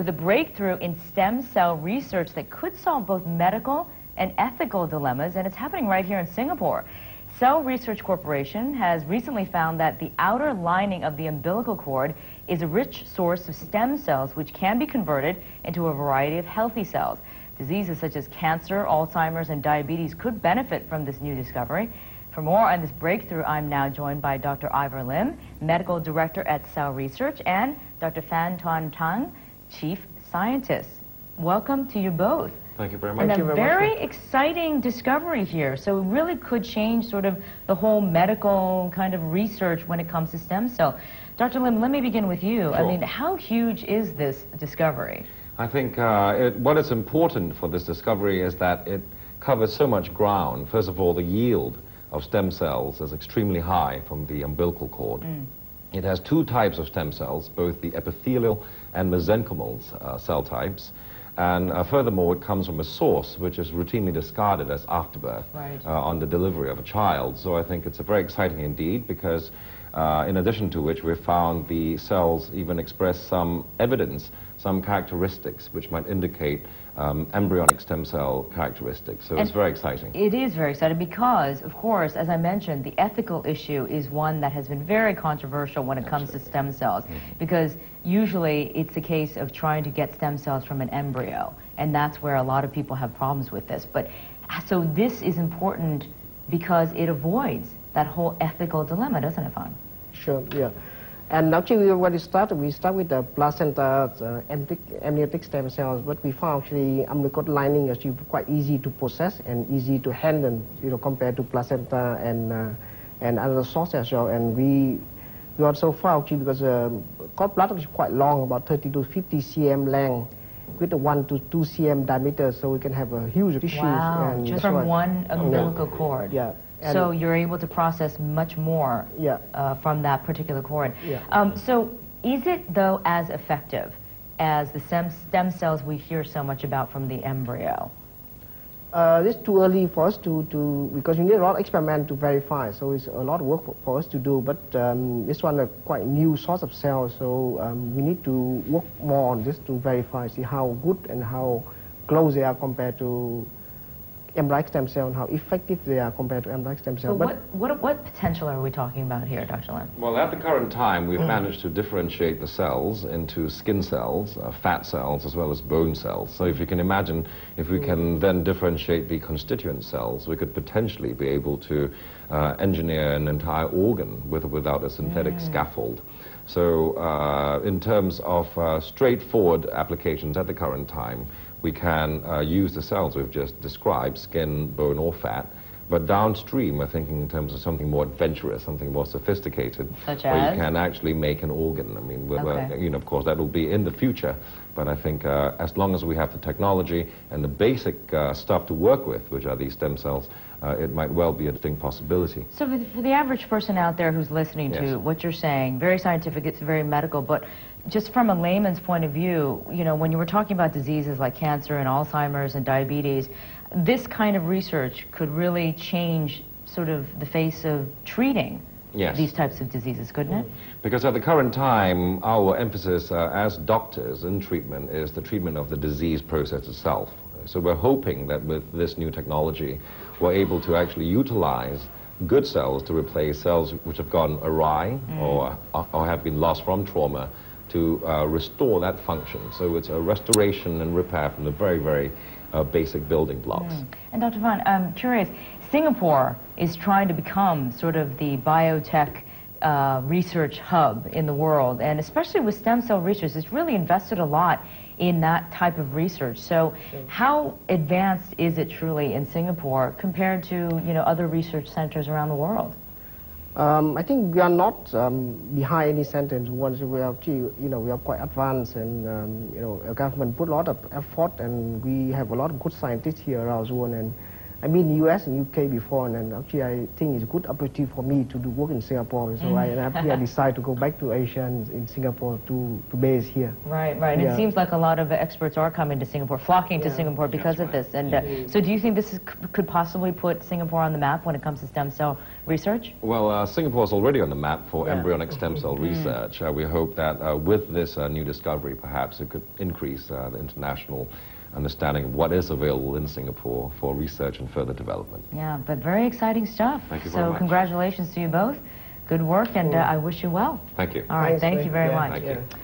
with a breakthrough in stem cell research that could solve both medical and ethical dilemmas, and it's happening right here in Singapore. Cell Research Corporation has recently found that the outer lining of the umbilical cord is a rich source of stem cells which can be converted into a variety of healthy cells. Diseases such as cancer, Alzheimer's, and diabetes could benefit from this new discovery. For more on this breakthrough, I'm now joined by Dr. Ivor Lim, Medical Director at Cell Research, and Dr. Phan Toàn, Chief Scientist. Welcome to you both. Thank you very much. And a very exciting discovery here. So it really could change sort of the whole medical kind of research when it comes to stem cell. Dr. Lim, let me begin with you. Sure. I mean, how huge is this discovery? I think what is important for this discovery is that it covers so much ground. First of all, the yield of stem cells is extremely high from the umbilical cord. It has two types of stem cells, both the epithelial and mesenchymal cell types. And furthermore, it comes from a source which is routinely discarded as afterbirth on the delivery of a child. So I think it's very exciting indeed, because in addition to which we've found the cells even express some evidence, some characteristics which might indicate embryonic stem cell characteristics. So it's very exciting. It is very exciting because, of course, as I mentioned, the ethical issue is one that has been very controversial when it comes to stem cells, because usually it's a case of trying to get stem cells from an embryo, and that's where a lot of people have problems with this. But so this is important because it avoids that whole ethical dilemma, doesn't it, Phan? Sure, yeah. And actually, when we start with the placenta amniotic stem cells, but we found actually umbilical lining is quite easy to process and easy to handle, compared to placenta and other sources as well. And we also found actually because cord blood is quite long, about 30 to 50 cm length, with a 1 to 2 cm diameter, so we can have a huge tissue. Wow, just from one umbilical cord. Yeah. So you're able to process much more from that particular cord. So is it, though, as effective as the stem cells we hear so much about from the embryo? It's too early for us because we need a lot of experiment to verify, so it's a lot of work for us to do, but this one is quite new source of cells, so we need to work more on this to verify, see how good and how close they are compared to embryonic stem cell and how effective they are compared to embryonic stem cell. So what potential are we talking about here, Dr. Lim? Well, at the current time, we've managed to differentiate the cells into skin cells, fat cells, as well as bone cells. So if you can imagine, if we can then differentiate the constituent cells, we could potentially be able to engineer an entire organ with or without a synthetic scaffold. So in terms of straightforward applications at the current time, we can use the cells we've just described, skin, bone, or fat. But downstream, we're thinking in terms of something more adventurous, something more sophisticated, such where as? you can actually make an organ. I mean, of course, that will be in the future. But I think as long as we have the technology and the basic stuff to work with, which are these stem cells, it might well be a distinct possibility. So for the average person out there who's listening to what you're saying, very scientific, it's very medical, but just from a layman's point of view, when you were talking about diseases like cancer and Alzheimer's and diabetes, this kind of research could really change sort of the face of treating these types of diseases, couldn't it? Because at the current time, our emphasis as doctors in treatment is the treatment of the disease process itself. So we're hoping that with this new technology, we're able to actually utilize good cells to replace cells which have gone awry or have been lost from trauma, to restore that function. So it's a restoration and repair from the very, very basic building blocks. And Dr. Phan, I'm curious, Singapore is trying to become sort of the biotech research hub in the world, and especially with stem cell research, it's really invested a lot in that type of research. So how advanced is it truly in Singapore compared to, other research centers around the world? I think we are not behind any sentence. Once we are actually, we are quite advanced, and our government put a lot of effort, and we have a lot of good scientists here around the world. And I've been in the US and UK before, and then actually I think it's a good opportunity for me to do work in Singapore. So I decided to go back to Asia and in Singapore to base here. Right, right. And Yeah. it seems like a lot of experts are coming to Singapore, flocking to Singapore because of this. And so do you think this could possibly put Singapore on the map when it comes to stem cell research? Well, Singapore is already on the map for embryonic stem cell research. We hope that with this new discovery, perhaps it could increase the international understanding of what is available in Singapore for research and further development. Yeah, but very exciting stuff. Thank you very much. So congratulations to you both. Good work, and I wish you well. Thank you. All right, Thanks, thank you very yeah. much. Thank you.